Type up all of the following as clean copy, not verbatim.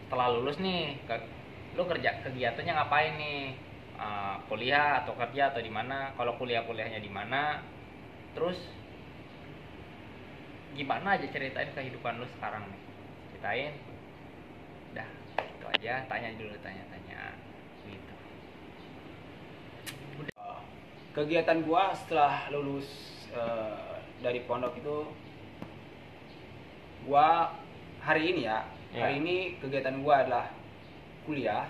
setelah lulus nih lu kerja kegiatannya ngapain nih? Kuliah atau kerja atau di mana? Kalau kuliahnya di mana? Terus gimana aja ceritain kehidupan lu sekarang nih? Ceritain. Dah, itu aja, tanya gitu. Kegiatan gua setelah lulus dari pondok itu, gua hari ini ya, hari ini kegiatan gua adalah kuliah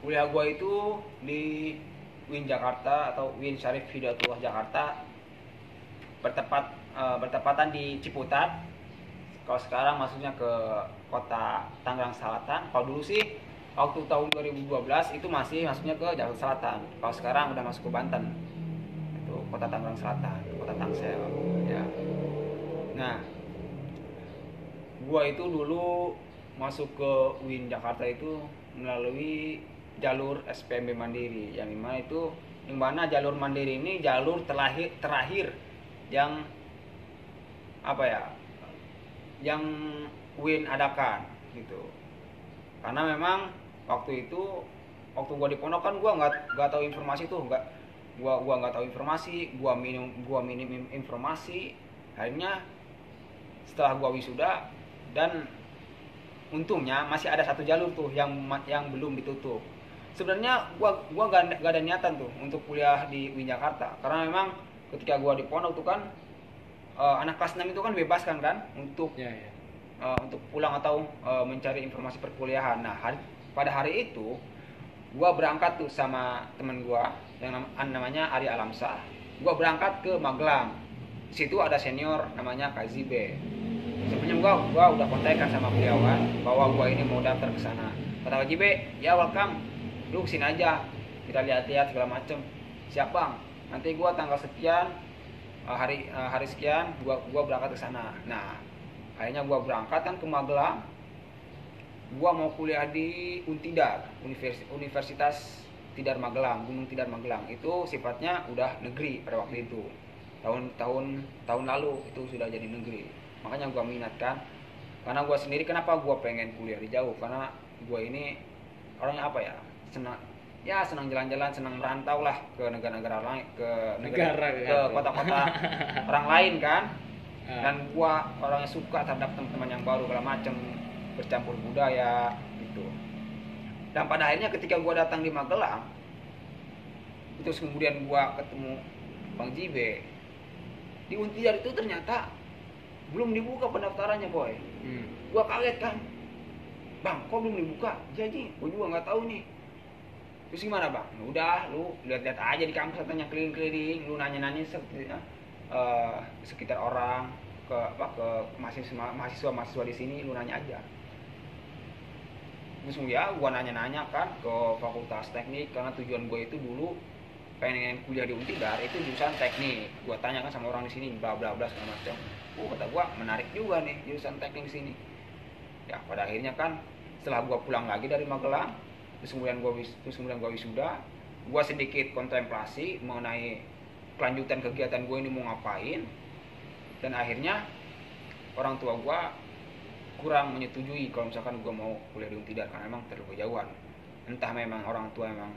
gua itu di UIN Jakarta atau UIN Syarif Hidayatullah Jakarta, bertepatan di Ciputat. Kalau sekarang maksudnya ke kota Tangerang Selatan. Kalau dulu sih waktu tahun 2012 itu masih masuknya ke Jakarta Selatan. Kalau sekarang udah masuk ke Banten. Itu kota Tangerang Selatan, kota Tangsel ya. Nah, gua itu dulu masuk ke UIN Jakarta itu melalui jalur SPMB Mandiri, yang mana jalur Mandiri ini jalur terakhir yang yang UIN adakan gitu. Karena memang waktu gua di pondok kan gua nggak tahu informasi tuh, gua nggak tahu informasi, gua minim informasi. Akhirnya setelah gua wisuda, dan untungnya masih ada satu jalur tuh yang belum ditutup. Sebenarnya gua gak ada niatan tuh untuk kuliah di UIN Jakarta, karena memang ketika gua di pondok tuh kan anak kelas 6 itu kan bebas kan untuk untuk pulang atau mencari informasi perkuliahan. Nah, pada hari itu gua berangkat tuh sama teman gua yang namanya Ari Alamsah. Gua berangkat ke Magelang. Di situ ada senior namanya Kak Zibe. Sebenarnya gua udah kontakkan sama beliau kan bahwa gua ini mau daftar ke sana. Kata Kak Zibe, "Ya welcome. Lu kesini aja. Kita lihat-lihat segala macem." "Siap, Bang. Nanti gua tanggal sekian hari sekian gua berangkat ke sana." Nah, akhirnya gua berangkat kan ke Magelang. Gua mau kuliah di Untidar, Universitas Tidar Magelang, Gunung Tidar Magelang. Itu sifatnya udah negeri pada waktu itu. Tahun lalu itu sudah jadi negeri. Makanya gua minat kan. Karena gua sendiri, kenapa gua pengen kuliah di jauh? Karena gua ini orangnya senang jalan-jalan, senang merantau lah ke negara-negara lain, ke kota-kota orang lain kan. Dan gua orangnya suka terhadap teman-teman yang baru, segala macam, bercampur budaya gitu. Dan pada akhirnya ketika gua datang di Magelang, terus kemudian gua ketemu Bang Jibe di Untidar, itu ternyata belum dibuka pendaftarannya, boy. Gua kaget kan, "Bang, kok belum dibuka?" "Jadi gua juga nggak tahu nih." "Terus gimana, Bang?" "Udah, lu lihat-lihat aja di kampus, katanya keliling-keliling, lu nanya-nanya sekitar orang, ke mahasiswa di sini, lu nanya aja." Terus ya gua nanya-nanya kan ke Fakultas Teknik, karena tujuan gua itu dulu pengen kuliah di Untidar itu jurusan teknik. Gua tanya kan sama orang di sini, bla bla bla segala macam. Kata gua menarik juga nih jurusan teknik di sini. Ya pada akhirnya kan setelah gua pulang lagi dari Magelang, terus kemudian gua wisuda, gua sedikit kontemplasi mengenai kelanjutan kegiatan gua ini mau ngapain. Dan akhirnya orang tua gua kurang menyetujui kalau misalkan gua mau kuliah di Untidar, karena memang terlalu jauhan. Entah memang orang tua memang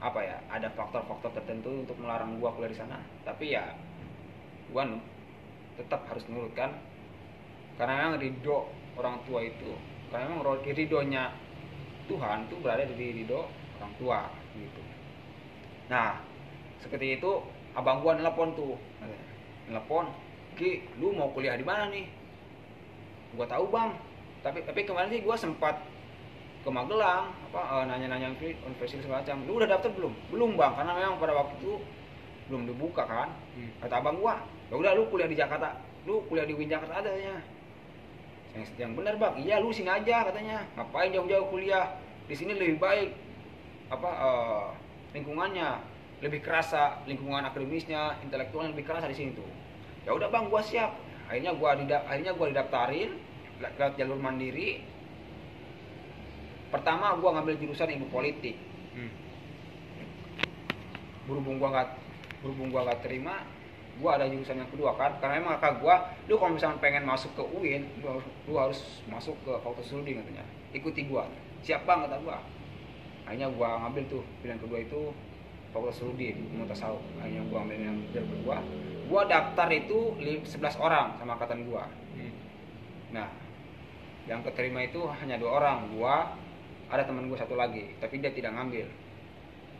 ada faktor-faktor tertentu untuk melarang gua kuliah di sana. Tapi ya gua tetap harus nurut kan, karena memang ridho orang tua itu, karena memang ridhonya Tuhan itu berada di ridho orang tua gitu. Nah, seperti itu abang gua nelpon, "Ki, lu mau kuliah di mana nih?" "Gua tahu, Bang. Tapi kemarin sih gua sempat ke Magelang, nanya-nanya universitas semacam." "Lu udah daftar belum?" "Belum, Bang, karena memang pada waktu itu belum dibuka kan." Kata abang gua, "Ya udah, lu kuliah di Jakarta, lu kuliah di UIN Jakarta adanya." "Yang benar, Bang." "Iya, lu sini aja," katanya. "Ngapain jauh-jauh kuliah? Di sini lebih baik lingkungannya, lebih kerasa, lingkungan akademisnya, intelektualnya lebih kerasa di sini tuh." Ya udah, Bang, gua siap. Akhirnya gua didaftarin lewat jalur mandiri. Pertama gua ngambil jurusan ilmu politik. Berhubung gua nggak terima, gue ada jurusan yang kedua kan, karena emang kakak gue, lu kalau misalnya pengen masuk ke UIN, lu harus masuk ke Fakultas Studi katanya, ikuti gue. Siap bang kata gue. Akhirnya gue ngambil tuh pilihan kedua itu Fakultas Studi, mau tasawuf. Akhirnya gue ambil yang pilihan kedua. Gue daftar itu 11 orang sama angkatan gue. Nah, yang keterima itu hanya 2 orang. Gue, ada teman gue satu lagi, tapi dia tidak ngambil.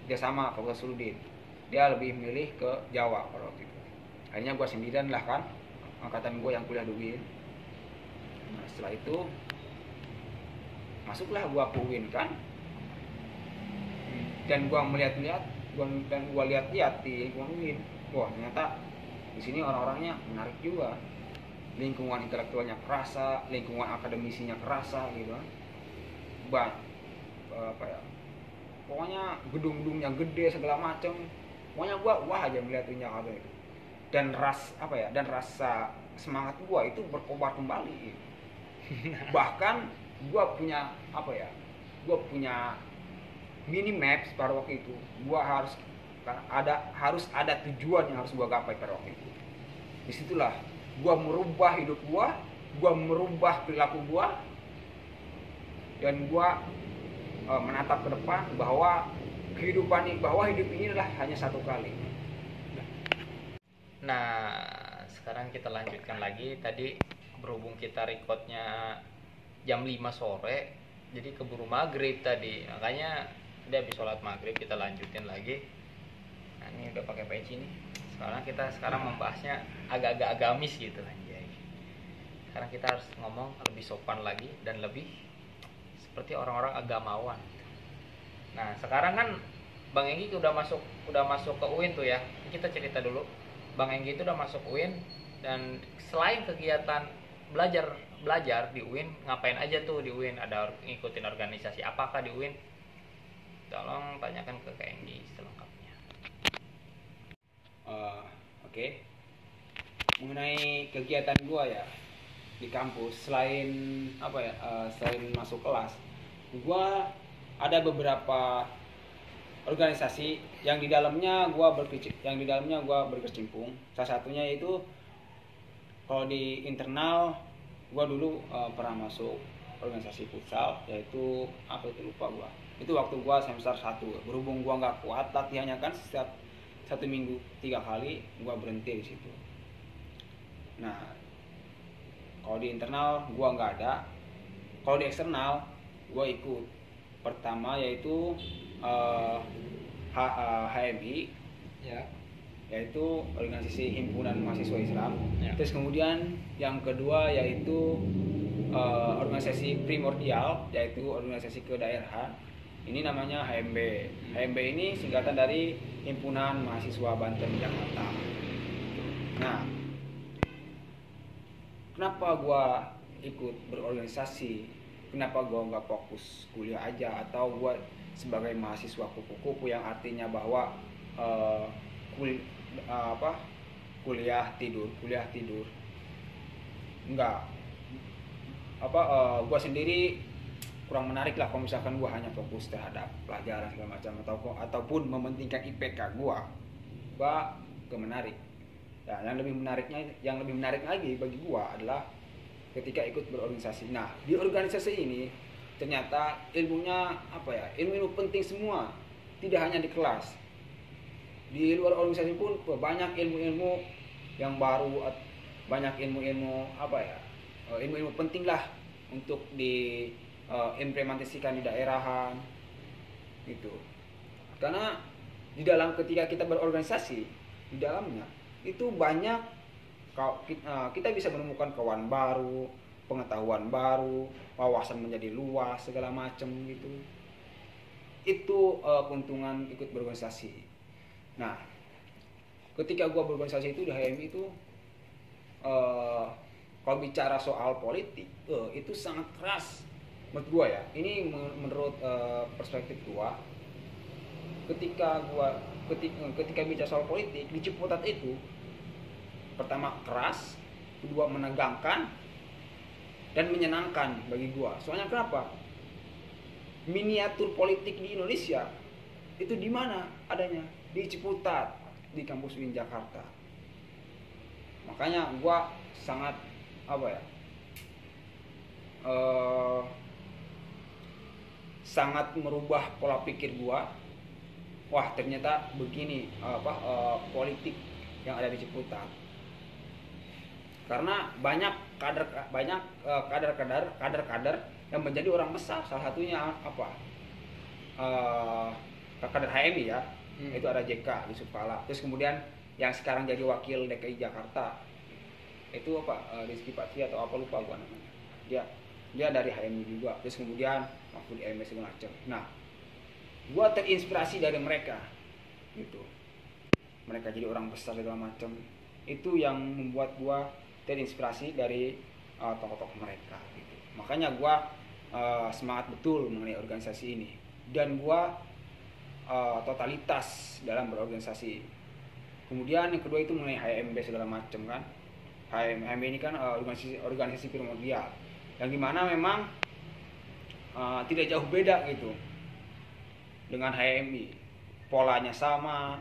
Dia sama Fakultas Studi. Dia lebih milih ke Jawa pada waktu itu. Akhirnya gue sendirian lah kan, angkatan gue yang kuliah di UIN. Nah, setelah itu masuklah gue ke UIN kan, dan gue melihat-lihat, dan gue lihat-lihat di lingkungan UIN, wah ternyata di sini orang-orangnya menarik juga, lingkungan intelektualnya kerasa, lingkungan akademisinya kerasa gitu kan, apa ya, pokoknya gedung-gedungnya gede segala macam, pokoknya gue wah aja melihatnya ada itu. Dan dan rasa semangat gue itu berkobar kembali. Bahkan gue punya gue punya mini maps pada waktu itu. Gue harus ada tujuan yang harus gue gapai pada waktu itu. Disitulah gue merubah hidup gue merubah perilaku gue, dan gue menatap ke depan bahwa hidup ini adalah hanya satu kali. Nah, sekarang kita lanjutkan lagi. Tadi berhubung kita recordnya jam 5 sore, jadi keburu maghrib tadi. Makanya dia habis sholat maghrib, kita lanjutin lagi. Nah, ini udah pakai peci nih. Sekarang membahasnya agak-agak agamis gitu anjay. Sekarang kita harus ngomong lebih sopan lagi dan lebih seperti orang-orang agamawan. Nah, sekarang kan Bang Enggi udah masuk ke UIN tuh ya. Kita cerita dulu. Bang Enggi itu udah masuk UIN, dan selain kegiatan belajar di UIN, ngapain aja tuh di UIN? Ada ngikutin organisasi apakah di UIN? Tolong tanyakan ke Kak Enggi selengkapnya. Oke. Mengenai kegiatan gua ya di kampus, selain selain masuk kelas, gua ada beberapa organisasi yang di dalamnya gua berkecimpung. Salah satunya itu kalau di internal gua dulu pernah masuk organisasi futsal, yaitu lupa gua. Itu waktu gua semester 1. Berhubung gua nggak kuat latihannya kan, setiap 1 minggu 3 kali, gua berhenti di situ. Nah, kalau di internal gua nggak ada. Kalau di eksternal gua ikut. Pertama yaitu HMI, Ya. yaitu organisasi himpunan mahasiswa Islam. Ya. Terus kemudian yang kedua yaitu organisasi primordial, yaitu organisasi kedaerahan. Ini namanya HMB. HMB ini singkatan dari Himpunan Mahasiswa Banten Jakarta. Nah, kenapa gua ikut berorganisasi? Kenapa gue nggak fokus kuliah aja, atau gue sebagai mahasiswa kupu-kupu yang artinya bahwa kuliah tidur enggak, gue sendiri kurang menarik lah kalau misalkan gue hanya fokus terhadap pelajaran segala macam, ataupun mementingkan IPK gue gak menarik. Nah, yang lebih menarik lagi bagi gue adalah ketika ikut berorganisasi. Nah, di organisasi ini ternyata ilmunya ilmu penting semua, tidak hanya di kelas. Di luar organisasi pun banyak ilmu-ilmu yang baru, banyak ilmu-ilmu ilmu-ilmu penting lah untuk diimplementasikan di daerahan gitu. Karena di dalam ketika kita berorganisasi, di dalamnya itu banyak kita bisa menemukan kawan baru, pengetahuan baru, wawasan menjadi luas segala macam gitu. Itu keuntungan ikut berorganisasi. Nah, ketika gua berorganisasi itu di HMI itu kalau bicara soal politik itu sangat keras menurut gua ya. Ini menurut perspektif gua. Ketika bicara soal politik di Ciputat itu, pertama keras, kedua menegangkan, dan menyenangkan bagi gua. Soalnya kenapa? Miniatur politik di Indonesia itu di mana adanya? Di Ciputat, di kampus UIN Jakarta. Makanya gua sangat apa ya, eh, sangat merubah pola pikir gua. Wah, ternyata begini politik yang ada di Ciputat. Karena banyak kader-kader yang menjadi orang besar. Salah satunya apa, kader HMI ya, itu ada JK Yusuf Kala. Terus kemudian yang sekarang jadi wakil DKI Jakarta itu apa, Rizky Patria atau apa, lupa gua namanya. Dia dari HMI juga. Terus kemudian waktu di MS segala macam. Nah, gua terinspirasi dari mereka gitu. Mereka jadi orang besar segala macam. Itu yang membuat gua terinspirasi dari tokoh-tokoh mereka gitu. Makanya gua semangat betul mengenai organisasi ini, dan gua totalitas dalam berorganisasi. Kemudian yang kedua itu mengenai HMB segala macam kan. HMB ini kan organisasi primordial yang dimana memang tidak jauh beda gitu dengan HMI. Polanya sama,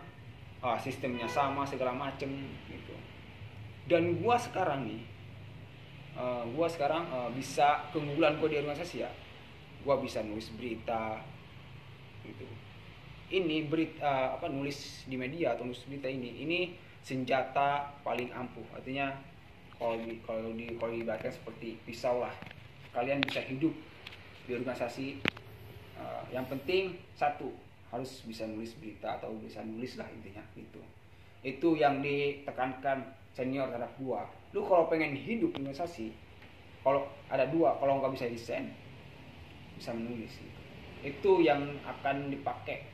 sistemnya sama segala macam gitu. Dan gua sekarang bisa, keunggulan gua di organisasi ya, gua bisa nulis berita gitu. Ini berita nulis di media atau nulis berita ini senjata paling ampuh. Artinya kalau diibaratkan seperti pisau lah, kalian bisa hidup di organisasi. Yang penting satu, harus bisa nulis berita atau bisa nulis lah, intinya gitu. Itu yang ditekankan senior terhadap gua. Lu kalau pengen hidup di organisasi, kalau ada dua, kalau nggak bisa desain, bisa menulis gitu. Itu yang akan dipakai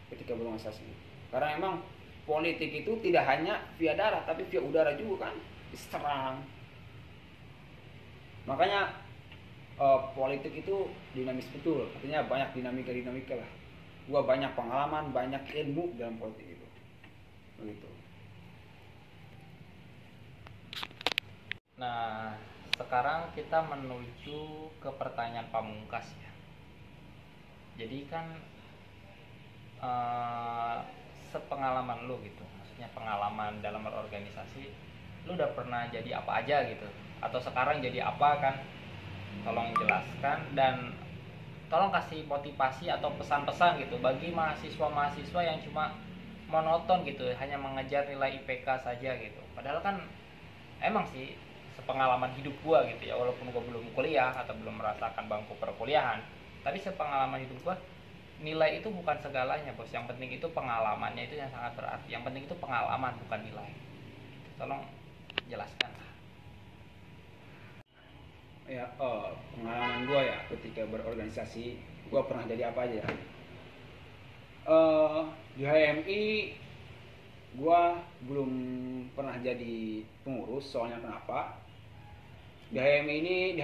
ketika berorganisasi. Karena emang politik itu tidak hanya via darat, tapi via udara juga kan, diserang. Makanya politik itu dinamis betul, artinya banyak dinamika lah. Gua banyak pengalaman, banyak ilmu dalam politik itu, begitu. Nah, sekarang kita menuju ke pertanyaan pamungkas ya. Jadi kan sepengalaman lu gitu, maksudnya pengalaman dalam berorganisasi, lu udah pernah jadi apa aja gitu, atau sekarang jadi apa kan? Tolong jelaskan dan tolong kasih motivasi atau pesan-pesan gitu bagi mahasiswa-mahasiswa yang cuma monoton gitu, hanya mengejar nilai IPK saja gitu. Padahal kan emang sih sepengalaman hidup gua gitu ya, walaupun gua belum kuliah atau belum merasakan bangku perkuliahan, tapi sepengalaman hidup gua, nilai itu bukan segalanya bos. Yang penting itu pengalamannya, itu yang sangat berarti. Yang penting itu pengalaman, bukan nilai. Tolong jelaskan lah. Ya, pengalaman gue ya ketika berorganisasi, gue pernah jadi apa aja ya. Di HMI gue belum pernah jadi pengurus, soalnya kenapa? Di HMI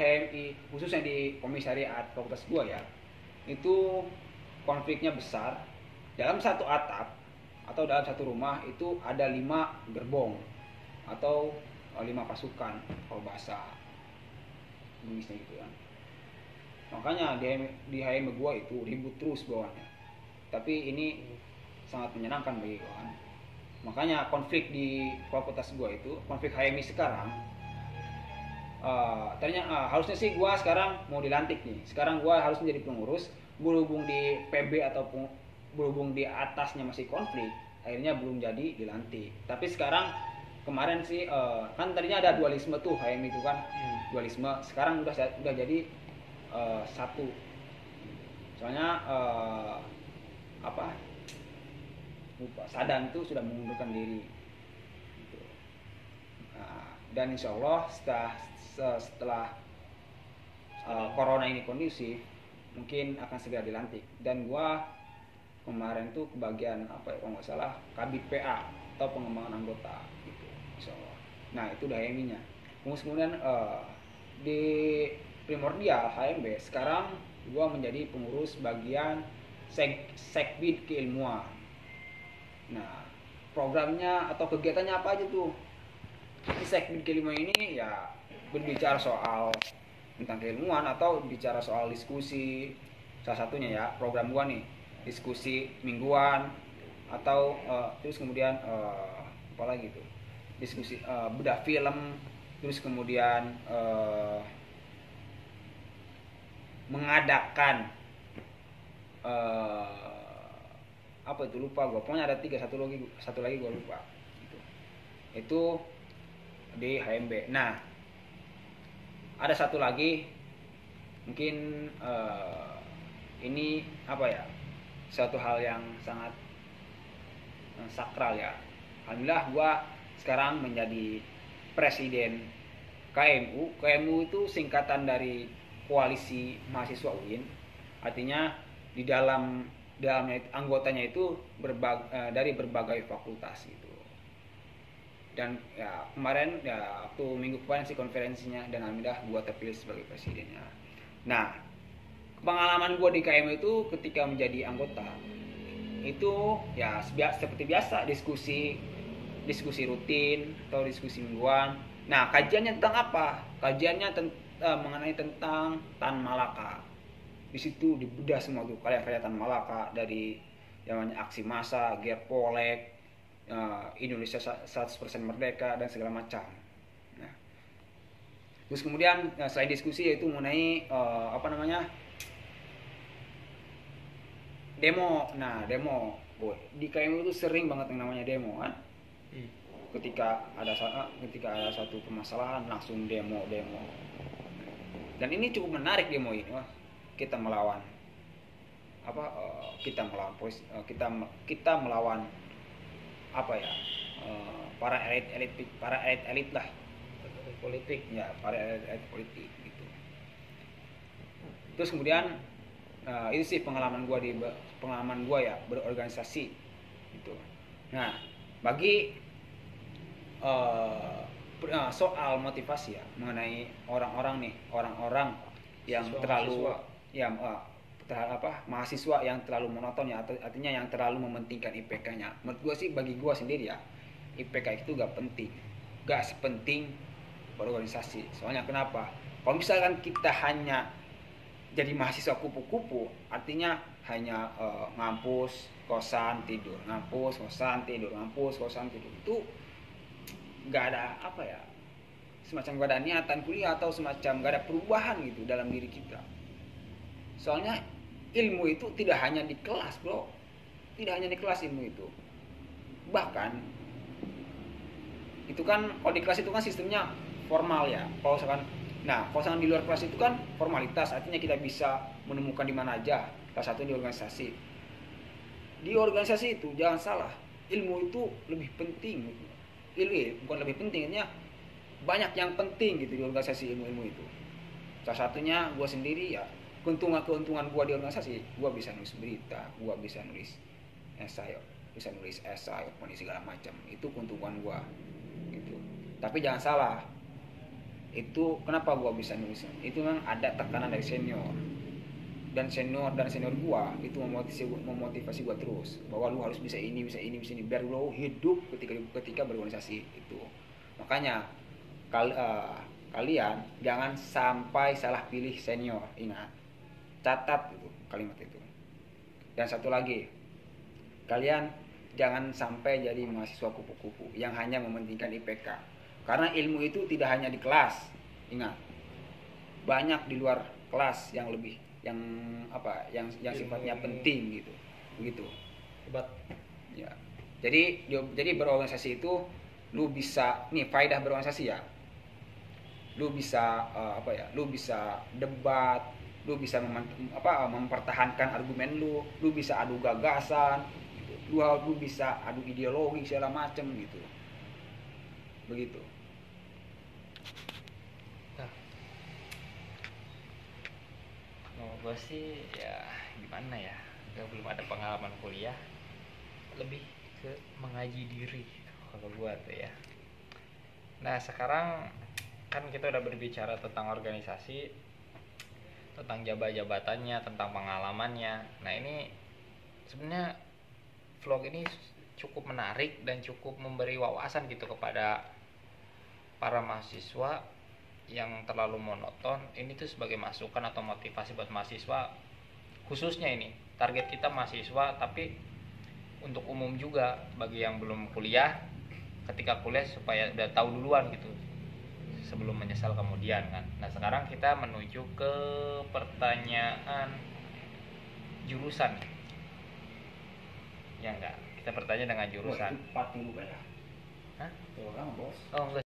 khususnya di komisariat fakultas gue ya, itu konfliknya besar. Dalam satu atap atau dalam satu rumah itu ada 5 gerbong atau 5 pasukan kalau bahasa Inggrisnya gitu kan. Makanya di HM gua itu ribut terus bawahnya. Tapi ini sangat menyenangkan bagi gua kan. Makanya konflik di fakultas gua itu, konflik HMI sekarang, ternyata harusnya sih gua sekarang mau dilantik nih. Sekarang gua harus menjadi pengurus, berhubung di PB ataupun berhubung di atasnya masih konflik, akhirnya belum jadi dilantik. Tapi sekarang kemarin sih kan tadinya ada dualisme tuh HMI itu kan, dualisme. Sekarang udah jadi satu. Soalnya Sadam itu sudah mengundurkan diri gitu. Dan insya Allah setelah corona ini kondusif, mungkin akan segera dilantik. Dan gua kemarin tuh kebagian kalau nggak salah Kabid PA atau pengembangan anggota gitu, insya Allah. Nah itu udah HMI-nya. Kemudian di primordial HMB sekarang gua menjadi pengurus bagian sekbid keilmuan. Nah programnya atau kegiatannya apa aja tuh? Di sekbid keilmuan ini ya berbicara soal tentang keilmuan atau bicara soal diskusi. Salah satunya ya program gua nih, diskusi mingguan atau terus kemudian apa lagi tuh, diskusi bedah film, terus kemudian mengadakan apa itu, lupa gue, pokoknya ada 3, satu lagi gue lupa gitu. Itu di HMB. Nah, ada satu lagi mungkin ini apa ya, suatu hal yang sangat sakral ya. Alhamdulillah gue sekarang menjadi presiden KMU. KMU itu singkatan dari Koalisi Mahasiswa UIN. Artinya di dalamnya anggotanya itu dari berbagai fakultas gitu. Dan ya kemarin ya waktu minggu kemarin sih konferensinya, dan alhamdulillah gue terpilih sebagai presidennya. Nah, pengalaman gue di KMU itu ketika menjadi anggota itu ya seperti biasa, diskusi rutin atau diskusi mingguan. Nah, kajiannya tentang apa? Kajiannya mengenai tentang Tan Malaka. Di situ dibedah semua tuh karya-karya Tan Malaka, dari namanya aksi massa, Gerpolek, Indonesia 100% merdeka dan segala macam. Nah, terus kemudian selain diskusi yaitu mengenai demo. Nah, demo di KMU itu sering banget yang namanya demo kan. Ketika ada satu permasalahan langsung demo. Dan ini cukup menarik demo ini. Kita melawan kita melawan apa ya, para elit lah politik ya, para elit politik gitu. Terus kemudian itu sih pengalaman gua ya berorganisasi gitu. Nah, bagi soal motivasi ya, mengenai orang-orang yang terlalu mahasiswa yang terlalu monoton ya, artinya yang terlalu mementingkan IPK-nya. Menurut gue sih, bagi gue sendiri ya, IPK itu gak sepenting berorganisasi. Soalnya kenapa? Kalau misalkan kita hanya jadi mahasiswa kupu-kupu, artinya hanya ngampus, kosan, tidur, ngampus, kosan, tidur, ngampus, kosan, tidur, itu gak ada semacam gak ada niatan kuliah, atau semacam gak ada perubahan gitu dalam diri kita. Soalnya ilmu itu tidak hanya di kelas, bro. Tidak hanya di kelas ilmu itu. Bahkan itu kan kalau di kelas itu kan sistemnya formal ya. Kalau misalkan di luar kelas itu kan formalitas, artinya kita bisa menemukan di mana aja. Salah satu di organisasi. Di organisasi itu jangan salah, ilmu itu lebih penting. Bukan lebih penting, artinya banyak yang penting gitu di organisasi ilmu itu. Salah satunya gue sendiri ya, keuntungan gue di organisasi, gue bisa nulis berita, gue bisa nulis esai, segala macam. Itu keuntungan gue gitu. Tapi jangan salah, itu kenapa gue bisa nulis? Itu memang ada tekanan dari senior gue itu memotivasi gue terus, bahwa lu harus bisa ini biar lu hidup ketika berorganisasi itu. Makanya kalian jangan sampai salah pilih senior, ingat, catat itu kalimat itu. Dan satu lagi, kalian jangan sampai jadi mahasiswa kupu-kupu yang hanya mementingkan IPK, karena ilmu itu tidak hanya di kelas. Ingat, banyak di luar kelas yang sifatnya penting gitu, begitu. Hebat. Ya, jadi berorganisasi itu lu bisa faedah berorganisasi ya, lu bisa lu bisa debat, lu bisa mempertahankan argumen lu bisa adu gagasan gitu. Lu bisa adu ideologi segala macam gitu, begitu. Gue sih ya gimana ya, belum ada pengalaman kuliah, lebih ke mengaji diri kalau gue tuh ya. Nah, sekarang kan kita udah berbicara tentang organisasi, tentang jabatannya, tentang pengalamannya. Nah, ini sebenarnya vlog ini cukup menarik dan cukup memberi wawasan gitu kepada para mahasiswa yang terlalu monoton. Ini tuh sebagai masukan atau motivasi buat mahasiswa, khususnya ini target kita mahasiswa, tapi untuk umum juga bagi yang belum kuliah ketika kuliah supaya udah tahu duluan gitu sebelum menyesal kemudian kan. Nah sekarang kita menuju ke pertanyaan jurusan ya enggak, kita bertanya dengan jurusan. Party juga ya. Hah? Orang bos. Oh enggak